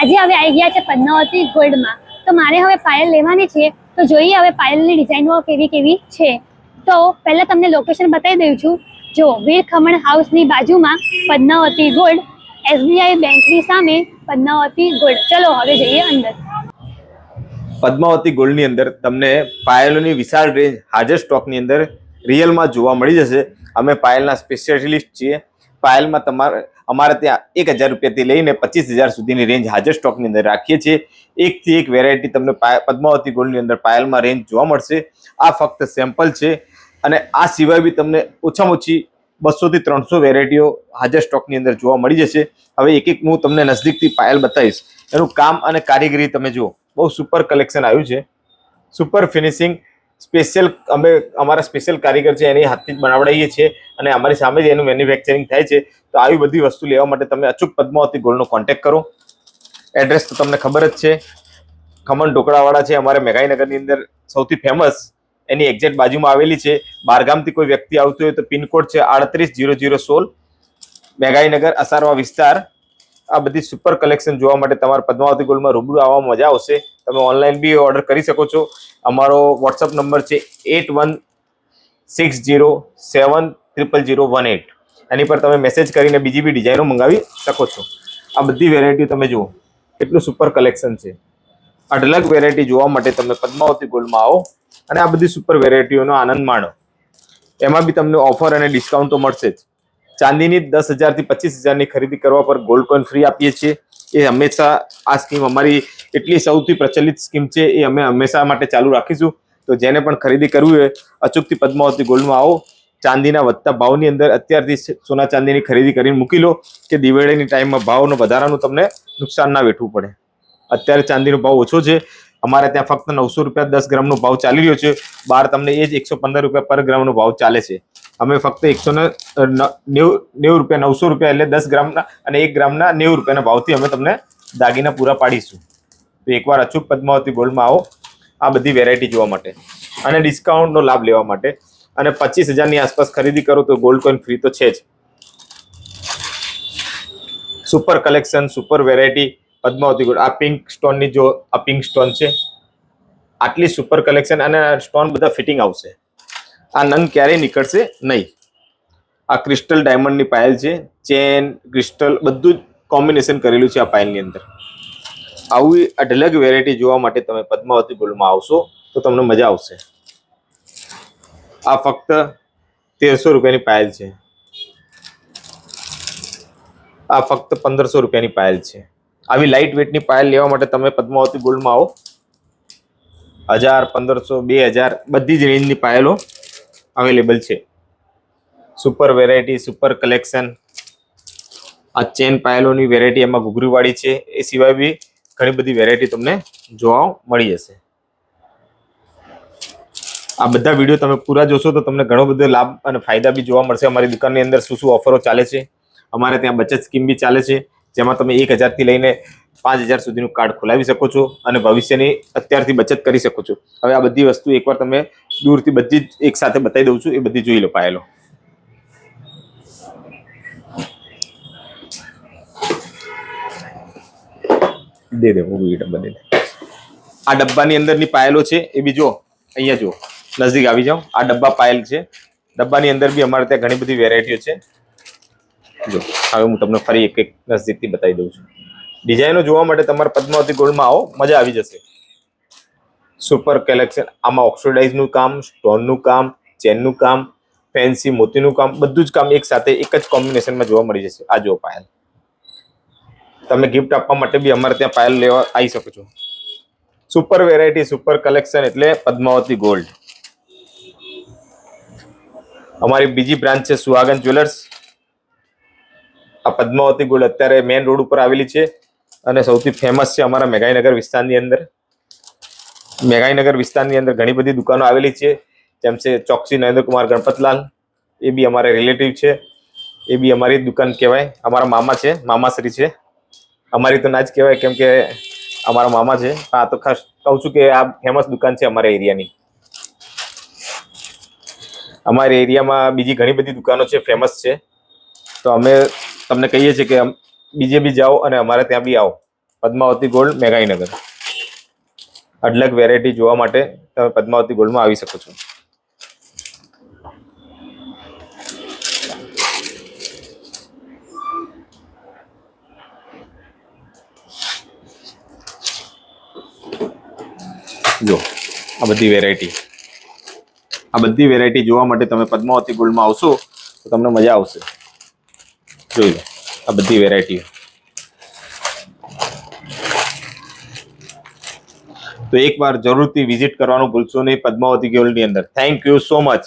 આજે હવે આવી ગયા છે પદ્માવતી ગોલ્ડમાં. તો મારે હવે પાયલ લેવાની છે, તો જોઈએ હવે પાયલની ડિઝાઇનો કેવી કેવી છે. તો પહેલાં તમને લોકેશન બતાવી દઉં છું. જો વીર ખમણ હાઉસની બાજુમાં પદ્માવતી ગોલ્ડ, SBI બેંકની સામે પદ્માવતી ગોલ્ડ. ચલો હવે જઈએ અંદર. પદ્માવતી ગોલ્ડની અંદર તમને પાયલોની વિશાળ રેન્જ હાજર સ્ટોકની અંદર રિયલમાં જોવા મળી જશે. અમે પાયલના સ્પેશિયાલિસ્ટ છીએ. પાયલમાં અમારે ત્યાં 1000 રૂપિયાથી લઈને 25,000 સુધીની રેન્જ હાજર સ્ટોકની અંદર રાખીએ છીએ. એકથી એક વેરાયટી તમને પદ્માવતી ગોલ્ડની અંદર પાયલમાં રેન્જ જોવા મળશે. આ ફક્ત સેમ્પલ છે અને આ સિવાય બી તમને ઓછામાં ઓછી 200 થી 300 વેરાયટીઓ હાજર સ્ટોકની અંદર જોવા મળી જશે. હવે એક એક હું તમને નજદીકથી પાયલ બતાવીશ. એનું કામ અને કારીગરી તમે જુઓ, બહુ સુપર કલેક્શન આવ્યું છે. સુપર ફિનિશિંગ સ્પેશિયલ અમારા સ્પેશિયલ કારીગર છે, એની હાથથી જ બનાવડાવીએ છીએ અને અમારી સામે જ એનું મેન્યુફેક્ચરિંગ થાય છે. તો આવી બધી વસ્તુ લેવા માટે તમે અચૂક પદ્માવતી ગોલ્ડનો કોન્ટેક્ટ કરો. એડ્રેસ તો તમને ખબર જ છે, ખમણ ઢોકળાવાળા છે અમારે મેઘાઈનગરની અંદર સૌથી ફેમસ. એની એક્ઝેક્ટ બાજુમાં આવેલી છે. બહારગામથી કોઈ વ્યક્તિ આવતું હોય તો પિનકોડ છે 380016, મેઘાઈનગર અસારવા વિસ્તાર. આ બધી સુપર કલેક્શન જોવા માટે તમારે પદ્માવતી ગોલ્ડમાં રૂબરૂ આવવામાં મજા આવશે. તમે ઓનલાઈન બી ઓર્ડર કરી શકો છો. અમારો વોટ્સઅપ નંબર છે 8160700018. એની પર તમે મેસેજ કરીને બીજી બી ડિઝાઇનો મંગાવી શકો છો. આ બધી વેરાયટી તમે જુઓ, એટલું સુપર કલેક્શન છે. અઢળક વેરાયટી જોવા માટે તમે પદ્માવતી ગોલ્ડમાં આવો અને આ બધી સુપર વેરાયટીઓનો આનંદ માણો. એમાં બી તમને ઓફર અને ડિસ્કાઉન્ટ તો મળશે જ. ચાંદીની 10,000 થી 25,000ની ખરીદી કરવા પર ગોલ્ડ કોઈન ફ્રી આપીએ છીએ. એ હંમેશા આ સ્કીમ અમારી એટલી સૌથી પ્રચલિત સ્કીમ છે, એ અમે હંમેશા માટે ચાલુ રાખીશું. તો જેને પણ ખરીદી કરવી હોય અચૂકથી પદ્માવતી ગોલ્ડમાં આવો. ચાંદીના વધતા ભાવની અંદર અત્યારથી સોના ચાંદીની ખરીદી કરીને મૂકી લો કે દિવાળીની ટાઈમમાં ભાવનો વધારાનું તમને નુકસાન ના વેઠવું પડે. અત્યારે ચાંદીનો ભાવ ઓછો છે. અમારે ત્યાં ફક્ત 900 રૂપિયા 10 ગ્રામનો ભાવ ચાલી રહ્યો છે. બહાર તમને એ જ 115 રૂપિયા પર ગ્રામનો ભાવ ચાલે છે. અમે ફક્ત 190 રૂપિયા 900 રૂપિયા એટલે 10 ગ્રામના અને 1 ગ્રામના 90 રૂપિયાના ભાવથી અમે તમને દાગીના પૂરા પાડીશું. તો એકવાર અચૂક પદ્માવતી ગોલ્ડમાં આવો આ બધી વેરાયટી જોવા માટે અને ડિસ્કાઉન્ટનો લાભ લેવા માટે. અને 25,000ની આસપાસ ખરીદી કરો તો ગોલ્ડ કોઈન ફ્રી તો છે જ. Super collection, super variety Padmavati gold. આ પિંક સ્ટોનની જો આ પિંક સ્ટોન છે, આટલી સુપર કલેક્શન અને સ્ટોન બધા ફિટિંગ આવશે. આ નંગ ક્યારેય નીકળશે નહીં. આ ક્રિસ્ટલ ડાયમંડની પાયલ છે. ચેન, ક્રિસ્ટલ બધું જ કોમ્બિનેશન કરેલું છે આ પાયલની અંદર. આવી અઢળક વેરાયટી જોવા માટે તમે પદ્માવતી ગોલ્ડમાં આવશો તો તમને મજા આવશે. આ ફક્ત 1300 રૂપિયાની પાયલ છે. આ ફક્ત 1500 રૂપિયાની પાયલ છે. આવી લાઇટ વેટની પાયલ લેવા માટે તમે પદ્માવતી ગોલ્ડમાં આવો. 1000, 1500, 2000 બધી જ રેન્જની પાયલો અવેલેબલ છે. Super variety, super collection. આ ચેન પાયલોની વેરાયટી એમાં ઘૂઘરીવાળી છે. એ સિવાય બી ઘણી બધી વેરાયટી તમને જોવા મળી જશે. આ બધા વિડીયો તમે પૂરા જોશો તો તમને ઘણો બધો લાભ અને ફાયદા બી જોવા મળશે. અમારી દુકાનની અંદર શું શું ઓફરો ચાલે છે. અમારે ત્યાં બચત સ્કીમ બી ચાલે છે, જેમાં તમે 1000 થી લઈને 5000 સુધીનું કાર્ડ ખોલાવી શકો છો અને ભવિષ્યની અત્યારથી બચત કરી શકો છો. હવે આ બધી વસ્તુ એકવાર તમે દૂરથી બધી જ એક સાથે બતાવી દઉં છું, એ બધી જોઈ લો પાયલો. દે દે હું ડબ્બા દે. આ ડબ્બાની અંદરની પાયલો છે એ બી જો, અહીંયા જો, નજદીક આવી જાઓ. આ ડબ્બા પાયલ છે. ડબ્બાની અંદર બી અમારે ત્યાં ઘણી બધી વેરાયટીઓ છે. જો હવે હું તમને ફરી એક નજદીકથી બતાવી દઉં છું. ડિઝાઇનો જોવા માટે તમારે પદ્માવતી ગોલ્ડમાં આવો, મજા આવી જશે. Super collection. આમાં ઓક્સિડાઇઝનું કામ, સ્ટોનનું કામ, ચેનનું કામ, ફેન્સી મોતીનું કામ, બધું જ કામ એક સાથે એક જ કોમ્બિનેશનમાં જોવા મળી જશે. આ જો પાયલ. તમે ગિફ્ટ આપવા માટે બી અમારે ત્યાં પાયલ લેવા આવી શકો છો. સુપર વેરાયટી, સુપર કલેક્શન એટલે પદ્માવતી ગોલ્ડ. અમારી બીજી બ્રાન્ચ છે સુહાગન જ્વેલર્સ. આ પદ્માવતી ગોલ્ડ અત્યારે મેઇન રોડ ઉપર આવેલી છે અને સૌથી ફેમસ છે અમારા મેઘાઈનગર વિસ્તારની અંદર. મેઘાઈનગર વિસ્તારની અંદર ઘણી બધી દુકાનો આવેલી છે, જેમ છે ચોકસી નરેન્દ્રકુમાર ગણપતલાલ. એ બી અમારે રિલેટિવ છે. એ બી અમારી દુકાન કહેવાય. અમારા મામા છે, મામાશ્રી છે. અમારી તો ના જ કહેવાય કેમ કે અમારા મામા છે. હા, તો ખાસ કહું છું કે આ ફેમસ દુકાન છે અમારા એરિયાની. અમારા એરિયામાં બીજી ઘણી બધી દુકાનો છે, ફેમસ છે. તો અમે તમને કહીએ છીએ કે બીજે બી જાઓ અને અમારે ત્યાં બી આવો. પદ્માવતી ગોલ્ડ મેઘાઈનગર. અઢળક વેરાયટી જોવા માટે તમે પદ્માવતી ગોલ્ડમાં આવી શકો છો. જો આ બધી વેરાયટી જોવા માટે તમે પદ્માવતી ગોલ્ડમાં આવશો તો તમને મજા આવશે. જોઈ લો આ બધી વેરાયટી. તો એકવાર જરૂરથી વિઝિટ કરવાનું ભૂલશો નહીં પદ્માવતી ગોલ્ડની અંદર. Thank you so much.